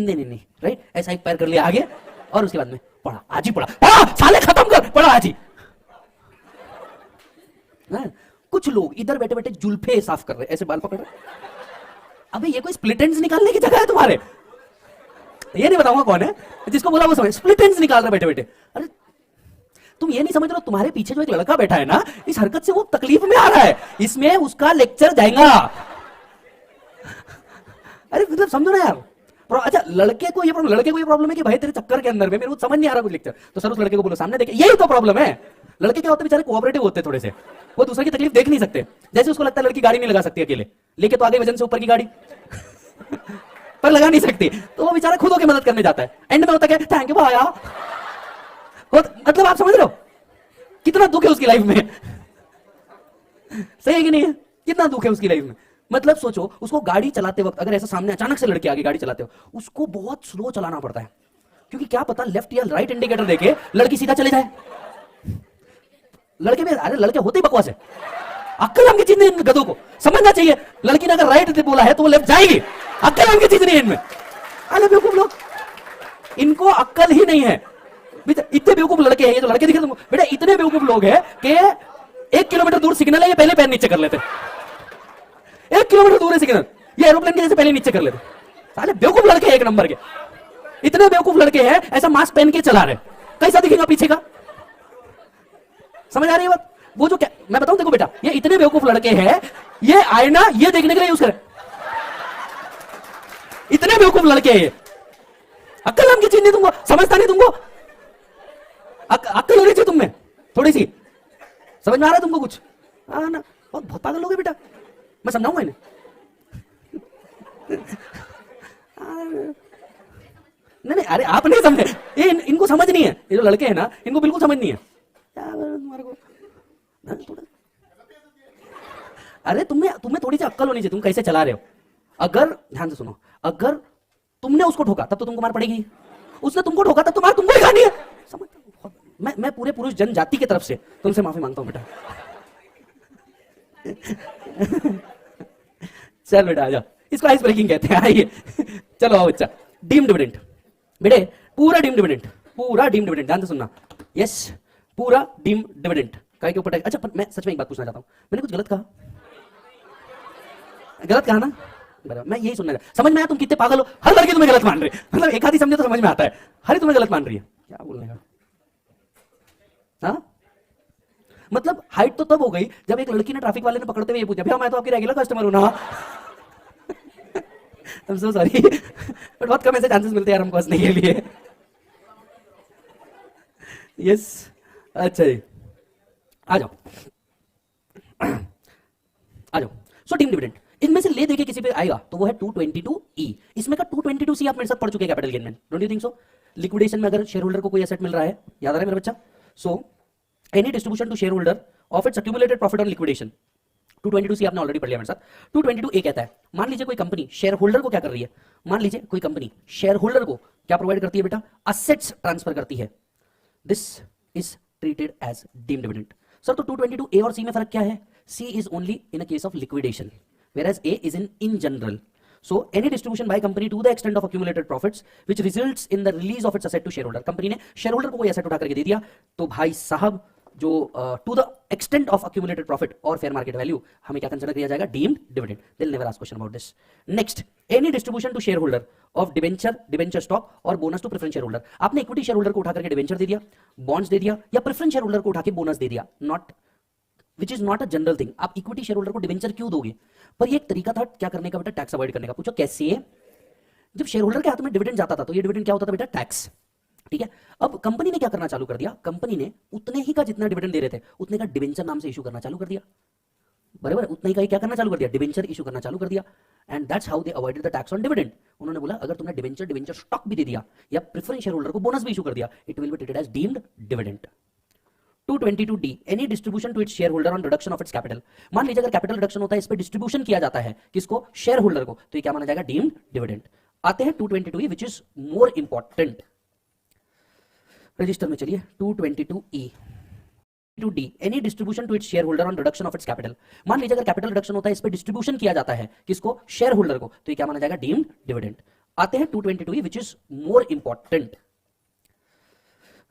नहीं नहीं नहीं, राइट, ऐसा एक पैर कर लिया आगे और उसके बाद में पढ़ा, आज ही पढ़ा, पढ़ा साले, खत्म कर, पढ़ा आज ही। कुछ लोग इधर बैठे बैठे जुल्फे साफ कर रहे, ऐसे बाल पकड़ रहे। अबे ये कोई स्प्लिट एंड्स निकालने की जगह है तुम्हारे? ये नहीं बताऊंगा कौन है, जिसको बोला वो समझ, स्प्लिट एंड्स निकाल रहे बैठे बैठे। अरे तुम ये नहीं समझ रहे हो, तुम्हारे पीछे जो एक लड़का बैठा है ना, इस हरकत से वो तकलीफ में आ रहा है, इसमें उसका लेक्चर जाएगा। अरे मतलब समझो ना यार। अच्छा लड़के को ये प्रॉब्लम है कि भाई तेरे चक्कर के अंदर में मेरे को समझ नहीं आ रहा कुछ लेक्चर, तो सर उस लड़के को बोलो सामने देखे, यही तो प्रॉब्लम है। लड़के क्या होते हैं बेचारे, कोऑपरेटिव होते हैं थोड़े से, वो दूसरे की तकलीफ देख नहीं सकते। जैसे उसको लगता है लड़की गाड़ी नहीं लगा सकती अकेले, लेके तो आगे वजन से ऊपर की गाड़ी पर लगा नहीं सकती, तो वो बेचारा खुद होकर मदद करने जाता है। एंड में होता है थैंक यू भाया। मतलब आप समझ रहे हो कितना दुख है उसकी लाइफ में? सही है कि नहीं है? कितना दुख है उसकी लाइफ में। मतलब सोचो, उसको गाड़ी चलाते वक्त अगर ऐसा सामने अचानक से लड़के आगे गाड़ी चलाते हो, उसको बहुत स्लो चलाना पड़ता है, क्योंकि क्या पता लेफ्ट या राइट इंडिकेटर देके लड़की सीधा चले जाए। लड़के में, अरे लड़के होते ही बकवास है, अक्ल नाम की चीज नहीं इनमें, गधों को समझना चाहिए। लड़की ने अगर राइट बोला है तो वो लेफ्ट जाएगी, अक्ल नाम की चीज नहीं है इनमें। अरे बेवकूफ लोग, इनको अक्ल ही नहीं है। इतने बेवकूफ लड़के हैं, ये जो लड़के दिख रहे हैं बेटा, इतने बेवकूफ लोग हैं कि 1 किलोमीटर दूर सिग्नल है, ये पहले पैर नीचे कर लेते। 1 किलोमीटर दूर है सिग्नल, ये एरोप्लेन के जैसे पहले नीचे कर लेते। साले बेवकूफ लड़के हैं, एक नंबर के। इतने बेवकूफ लड़के हैं, ऐसा मास्क पहन के चला रहे, कैसा दिखेगा पीछे का? समझ आ रही है बात? वो जो क्या मैं बताऊं, देखो बेटा, ये इतने बेवकूफ लड़के हैं, ये आईना ये देखने के लिए यूज करें। इतने बेवकूफ लड़के हैं, अक्ल नाम की चीज नहीं तुमको, समझता नहीं तुमको, अक्ल होनी चाहिए तुमने थोड़ी सी। समझ में आ रहा है तुमको कुछ? हाँ ना, बहुत पागल लोग हैं बेटा, मैं समझाऊंगा इन्हें। नहीं नहीं, अरे आप नहीं समझे, ये इनको समझ नहीं है, ये जो लड़के हैं ना, इनको बिल्कुल समझ नहीं है तुम्हारे को। अरे तुम्हें थोड़ी सी अक्ल होनी चाहिए, तुम कैसे चला रहे हो। अगर ध्यान से सुनो, अगर तुमने उसको ठोका तब तो तुमको मार पड़ेगी, उसने तुमको ठोका तब तो मार तुमको ही खानी है। समझ, मैं पूरे पुरुष जनजाति की तरफ से तुमसे माफी मांगता हूं बेटा। चल बेटा आजा, इसको आइस ब्रेकिंग कहते हैं। आइए चलो आओ बच्चा। डीम्ड डिविडेंड बेटे, पूरा डीम्ड डिविडेंड, पूरा डीम्ड डिविडेंड, ध्यान से सुनना। यस, पूरा डीम्ड डिविडेंड काय के ऊपर। अच्छा पर मैं सच में एक बात पूछना चाहता हूं, मैंने कुछ गलत कहा? गलत कहा ना? मैं यही सुनना चाहता, समझ में आया तुम कितने पागल हो, हर लड़की तुम्हें गलत मान रही है। मतलब एक आधी समझे तो समझ में आता है, हर तुम्हें गलत मान रही है। क्या बोलने का? हाँ मतलब हाइट तो तब हो गई जब एक लड़की ने ट्रैफिक वाले ने पकड़ते हुए ये पूछा, भैया मैं तो आपकी रेगुलर कस्टमर हूं ना। I'm so sorry, बट बहुत कम ऐसे चांसेस मिलते हैं यार हमको हंसने के लिए। यस अच्छा जी, आ जाओ आ जाओ। सो डीम्ड डिविडेंड, इनमें से ले देके किसी पे आएगा तो वो है 222E। इसमें का 222C आप मेरे साथ पढ़ चुके हैं कैपिटल गेन में, don't you think so? Liquidation में अगर शेयर होल्डर को कोई एसेट मिल रहा है, याद आ रहा है मेरा बच्चा? So any distribution to share holder of its accumulated profit on liquidation, 222C आपने ऑलरेडी पढ़ लिया मेरे साथ। 222A कहता है, मान लीजिए कोई कंपनी शेयर होल्डर को क्या कर रही है, मान लीजिए कोई कंपनी शेयर होल्डर को क्या प्रोवाइड करती है बेटा? असेट्स ट्रांसफर करती है। This is treated as deemed dividend. Sir तो 222A और C में फर्क क्या है? C is only in a case of liquidation, whereas A is in general. So any distribution by company to the extent of accumulated profits which results in the release of its asset to shareholder. Company ने shareholder को कोई asset उठा करके दे दिया, तो भाई साहब जो to the extent of accumulated profit और फेयर मार्केट वैल्यू हमें क्या कंसिडर किया जाएगा? Deemed dividend. They'll never ask question about this. Next, any distribution to shareholder of debenture stock और bonus to preference share holder. आपने equity share holder को उठा करके डिबेंचर दे दिया, बॉन्ड्स दे दिया, या प्रेफरेंस शेयर होल्डर को उठा के बोनस दे दिया, not which is not a general thing. आप इक्विटी शेयर होल्डर को डिबेंचर क्यों दोगे? पर ये एक तरीका था क्या करने का बेटा? टैक्स अवॉइड करने का। पूछो कैसे? जब शेयर होल्डर के हाथ में डिविडेंड जाता था तो ये डिविडेंड क्या होता था बेटा? टैक्स। ठीक है, अब कंपनी ने क्या करना चालू कर दिया? कंपनी ने उतने ही का जितना डिविडेंड दे रहे थे उतने का डिबेंचर नाम से इशू करना चालू कर दिया। बराबर, उतने ही का क्या करना चालू कर दिया? डिबेंचर इशू करना चालू कर दिया। And that's how they avoided the tax on dividend. उन्होंने बोला अगर तुमने डिबेंचर स्टॉक भी दे दिया या प्रेफरेंस शेयर होल्डर को बोनस भी इशू कर दिया, it will be treated as deemed dividend. 222D, any distribution to its share holder on reduction of its capital. मान लीजिए अगर कैपिटल रिडक्शन होता है, इस पे डिस्ट्रीब्यूशन किया जाता है किसको? शेयर होल्डर को, तो ये क्या माना जाएगा? Deemed dividend. आते हैं 222E which is more important. Register में चलिए 222E। 2D, any distribution to its share holder on reduction of its capital. मान लीजिए अगर कैपिटल रिडक्शन होता है, इस पे डिस्ट्रीब्यूशन किया जाता है किसको? शेयर होल्डर को, तो ये क्या माना जाएगा? Deemed dividend. आते हैं 222E which is more important.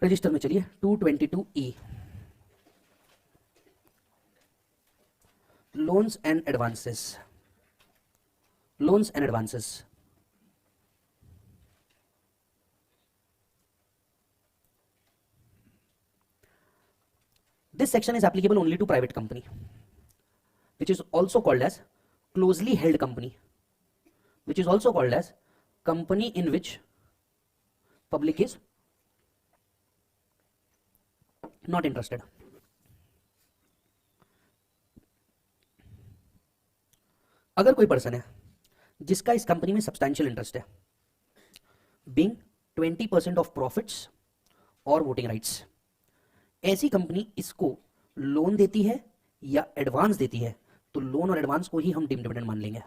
Register में चलिए 222E, loans and advances, loans and advances. This section is applicable only to private company, which is also called as closely held company, which is also called as company in which public is not interested. अगर कोई person है जिसका इस company में substantial interest है, being 20% of profits और voting rights, ऐसी company इसको लोन देती है या एडवांस देती है, तो लोन और एडवांस को ही हम डीम्ड डिविडेंड मान लेंगे।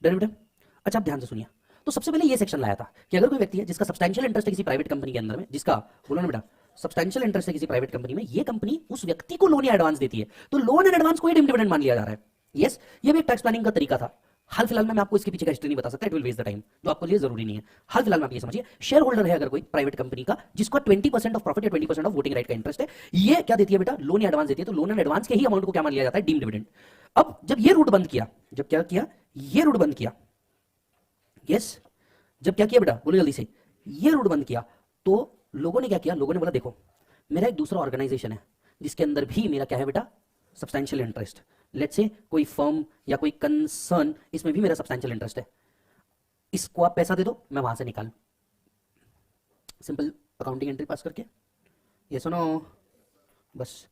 डेरिवेटिव। अच्छा, आप ध्यान से सुनिए। तो सबसे पहले ये सेक्शन लाया था कि अगर कोई व्यक्ति है जिसका सब्सटैंशियल इंटरेस्ट है किसी प्राइवेट कंपनी के अंदर में, जिसका, बोलो ना बेटा, सब्सटैंशियल इंटरेस्ट है किसी प्राइवेट कंपनी में, ये कंपनी उस व्यक्ति को लोन या एडवांस देती है, तो लोन एंड एडवांस को ही डीम्ड डिविडेंड मान लिया जा रहा है। यस, ये भी एक टैक्स प्लानिंग का तरीका था। हाल फिलहाल में मैं आपको इसके पीछे का हिस्ट्री नहीं बता सकता, it will waste the time, जो आपको लिए जरूरी नहीं है। हाल फिलहाल में आप ये समझिए, शेयर होल्डर है अगर कोई प्राइवेट कंपनी का, जिसका 20% ऑफ प्रॉफिट या 20% ऑफ वोटिंग राइट का इंटरेस्ट है, ये क्या देती है बेटा, लोन या एडवांस देती है, तो लोन एंड एडवांस के ही अमाउंट को क्या मान लिया जाता है, डीम्ड डिविडेंड। अब जब ये रूट बंद किया, जब क्या किया, ये रूट बंद किया, यस, जब क्या किया बेटा, बोलो जल्दी से, ये रूट बंद किया, तो लोगों ने क्या किया, लोगों ने बोला देखो मेरा एक दूसरा ऑर्गेनाइजेशन है जिसके अंदर भी मेरा क्या है बेटा, सब्सटैंशियल इंटरेस्ट, लेट्स से कोई फर्म या कोई कंसर्न, इसमें भी मेरा सब्सटैंशियल इंटरेस्ट है, इसको आप पैसा दे दो, मैं वहां से निकाल, सिंपल अकाउंटिंग एंट्री पास करके, ये सुनो, बस